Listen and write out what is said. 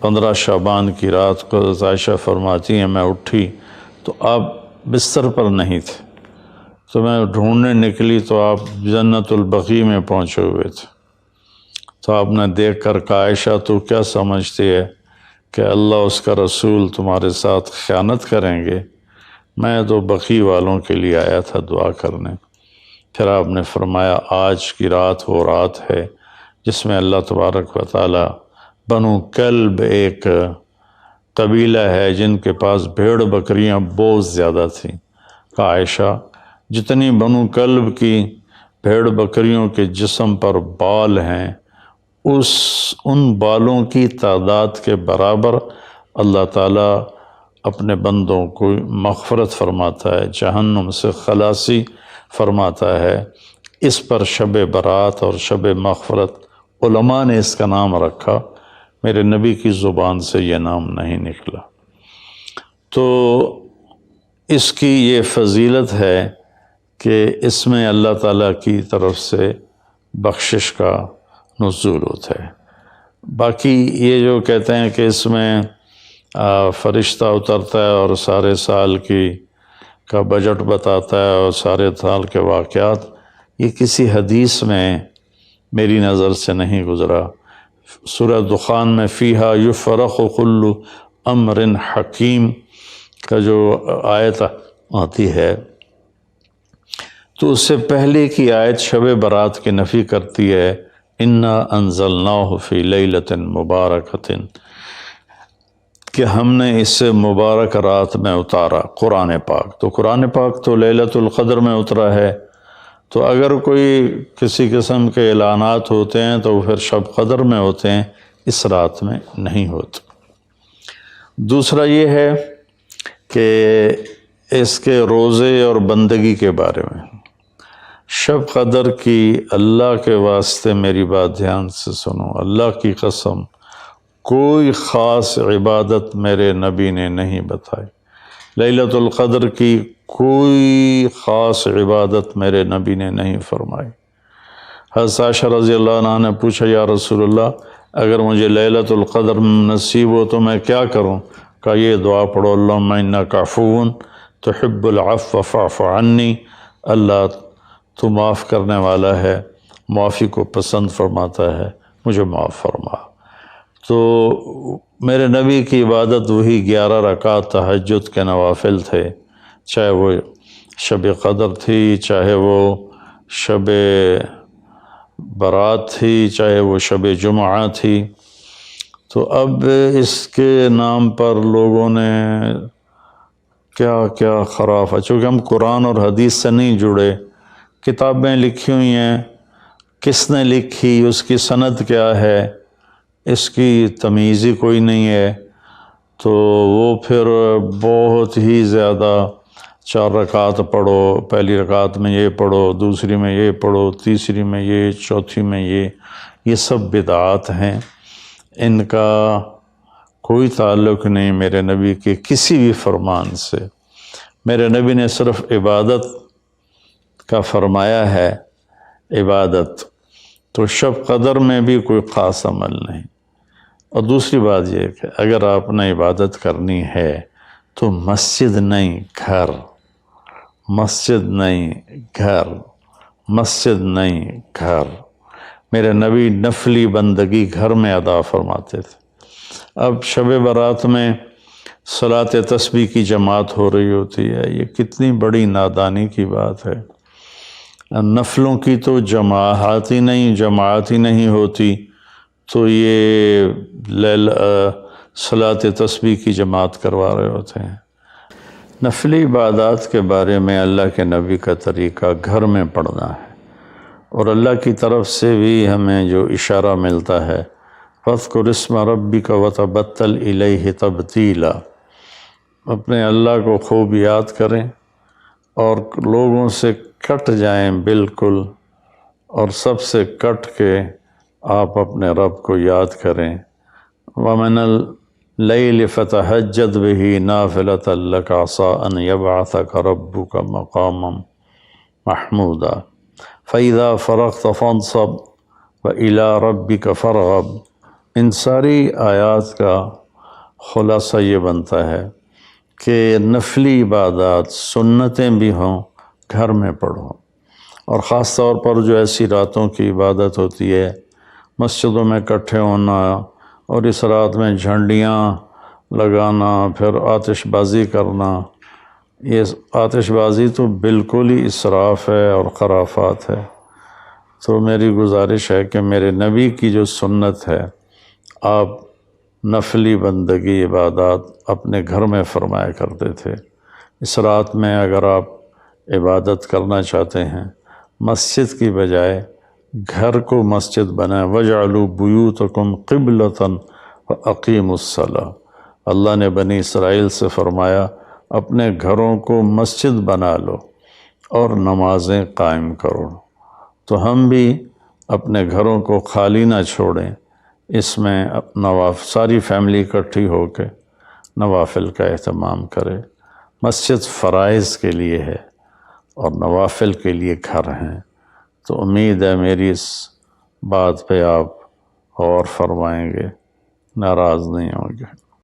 15 شعبان کی رات کو عائشہ فرماتی ہیں میں اٹھی تو آپ بستر پر نہیں تھے، تو میں ڈھونڈنے نکلی تو آپ جنت البقیع میں پہنچے ہوئے تھے۔ تو آپ نے دیکھ کر کہا عائشہ تو کیا سمجھتی ہے کہ اللہ اس کا رسول تمہارے ساتھ خیانت کریں گے؟ میں تو بقیع والوں کے لیے آیا تھا دعا کرنے۔ پھر آپ نے فرمایا آج کی رات وہ رات ہے جس میں اللہ تبارک و تعالی بنو کلب ایک قبیلہ ہے جن کے پاس بھیڑ بکریاں بہت زیادہ تھیں، کہا عائشہ جتنی بنو کلب کی بھیڑ بکریوں کے جسم پر بال ہیں ان بالوں کی تعداد کے برابر اللہ تعالیٰ اپنے بندوں کو مغفرت فرماتا ہے، جہنم سے خلاصی فرماتا ہے۔ اس پر شب برات اور شب مغفرت علماء نے اس کا نام رکھا، میرے نبی کی زبان سے یہ نام نہیں نکلا۔ تو اس کی یہ فضیلت ہے کہ اس میں اللہ تعالیٰ کی طرف سے بخشش کا نزول ہوتا ہے۔ باقی یہ جو کہتے ہیں کہ اس میں فرشتہ اترتا ہے اور سارے سال کا بجٹ بتاتا ہے اور سارے سال کے واقعات، یہ کسی حدیث میں میری نظر سے نہیں گزرا۔ سورہ دخان میں فیہا یفرق کل امر حکیم کا جو آیت آتی ہے تو اس سے پہلے کی آیت شب برات کی نفی کرتی ہے، انا انزلناہ فی لیلۃ مبارکۃ، کہ ہم نے اس سے مبارک رات میں اتارا قرآن پاک۔ تو قرآن پاک تو لیلۃ القدر میں اترا ہے، تو اگر کوئی کسی قسم کے اعلانات ہوتے ہیں تو پھر شب قدر میں ہوتے ہیں، اس رات میں نہیں ہوتے۔ دوسرا یہ ہے کہ اس کے روزے اور بندگی کے بارے میں، شب قدر کی اللہ کے واسطے میری بات دھیان سے سنو، اللہ کی قسم کوئی خاص عبادت میرے نبی نے نہیں بتائی، لیلۃ القدر کی کوئی خاص عبادت میرے نبی نے نہیں فرمائی۔ حضرت عائشہ رضی اللہ عنہ نے پوچھا یا رسول اللہ اگر مجھے لیلۃ القدر نصیب ہو تو میں کیا کروں؟ کہا یہ دعا پڑھو، اللہم انک عفو تحب العفو فاعف عنی، اللہ تو معاف کرنے والا ہے، معافی کو پسند فرماتا ہے، مجھے معاف فرما۔ تو میرے نبی کی عبادت وہی 11 رکعت تہجد کے نوافل تھے، چاہے وہ شب قدر تھی، چاہے وہ شب برات تھی، چاہے وہ شب جمعہ تھی۔ تو اب اس کے نام پر لوگوں نے کیا کیا خرافہ، چونکہ ہم قرآن اور حدیث سے نہیں جڑے، کتابیں لکھی ہوئی ہیں، کس نے لکھی، اس کی سند کیا ہے، اس کی تمیز ہی کوئی نہیں ہے، تو وہ پھر بہت ہی زیادہ 4 رکعت پڑھو، پہلی رکعت میں یہ پڑھو، دوسری میں یہ پڑھو، تیسری میں یہ، چوتھی میں یہ سب بدعات ہیں، ان کا کوئی تعلق نہیں میرے نبی کے کسی بھی فرمان سے۔ میرے نبی نے صرف عبادت کا فرمایا ہے، عبادت تو شب قدر میں بھی کوئی خاص عمل نہیں۔ اور دوسری بات یہ کہ اگر آپ نے عبادت کرنی ہے تو مسجد نہیں گھر، مسجد نہیں گھر، مسجد نہیں گھر۔ میرے نبی نفلی بندگی گھر میں ادا فرماتے تھے۔ اب شب برات میں صلاۃ تسبیح کی جماعت ہو رہی ہوتی ہے، یہ کتنی بڑی نادانی کی بات ہے۔ نفلوں کی تو جماعت ہی نہیں ہوتی، تو یہ صلاۃ تسبیح کی جماعت کروا رہے ہوتے ہیں۔ نفلی عبادات کے بارے میں اللہ کے نبی کا طریقہ گھر میں پڑھنا ہے، اور اللہ کی طرف سے بھی ہمیں جو اشارہ ملتا ہے فَاذْكُرِ اسْمَ رَبِّكَ وَتَبَتَّلْ إِلَيْهِ تَبْتِيلًا، اپنے اللہ کو خوب یاد کریں اور لوگوں سے کٹ جائیں بالکل، اور سب سے کٹ کے آپ اپنے رب کو یاد کریں۔ وَمِنَ اللَّيْلِ فَتَهَجَّدْ بِهِ نَافِلَةً لَكَ عَسَىٰ أَن يَبْعَثَكَ رَبُّكَ مَقَامًا مَحْمُودًا فَإِذَا فَرَغْتَ فَانْصَبْ وَإِلَىٰ رَبِّكَ فَارْغَب ان ساری آیات کا خلاصہ یہ بنتا ہے کہ نفلی عبادات سنتیں بھی ہوں گھر میں پڑھو، اور خاص طور پر جو ایسی راتوں کی عبادت ہوتی ہے، مسجدوں میں اکٹھے ہونا اور اس رات میں جھنڈیاں لگانا، پھر آتش بازی کرنا، یہ آتش بازی تو بالکل ہی اسراف ہے اور خرافات ہے۔ تو میری گزارش ہے کہ میرے نبی کی جو سنت ہے، آپ نفلی بندگی عبادات اپنے گھر میں فرمایا کرتے تھے۔ اس رات میں اگر آپ عبادت کرنا چاہتے ہیں، مسجد کی بجائے گھر کو مسجد بنائیں۔ وَاجْعَلُوا بُيُوتَكُمْ قِبْلَةً وَأَقِيمُوا الصَّلَاةَ۔ اللہ نے بنی اسرائیل سے فرمایا اپنے گھروں کو مسجد بنا لو اور نمازیں قائم کرو۔ تو ہم بھی اپنے گھروں کو خالی نہ چھوڑیں، اس میں ساری فیملی اکٹھی ہو کے نوافل کا اہتمام کرے۔ مسجد فرائض کے لیے ہے اور نوافل کے لیے گھر ہیں۔ تو امید ہے میری اس بات پہ آپ غور فرمائیں گے، ناراض نہیں ہوں گے۔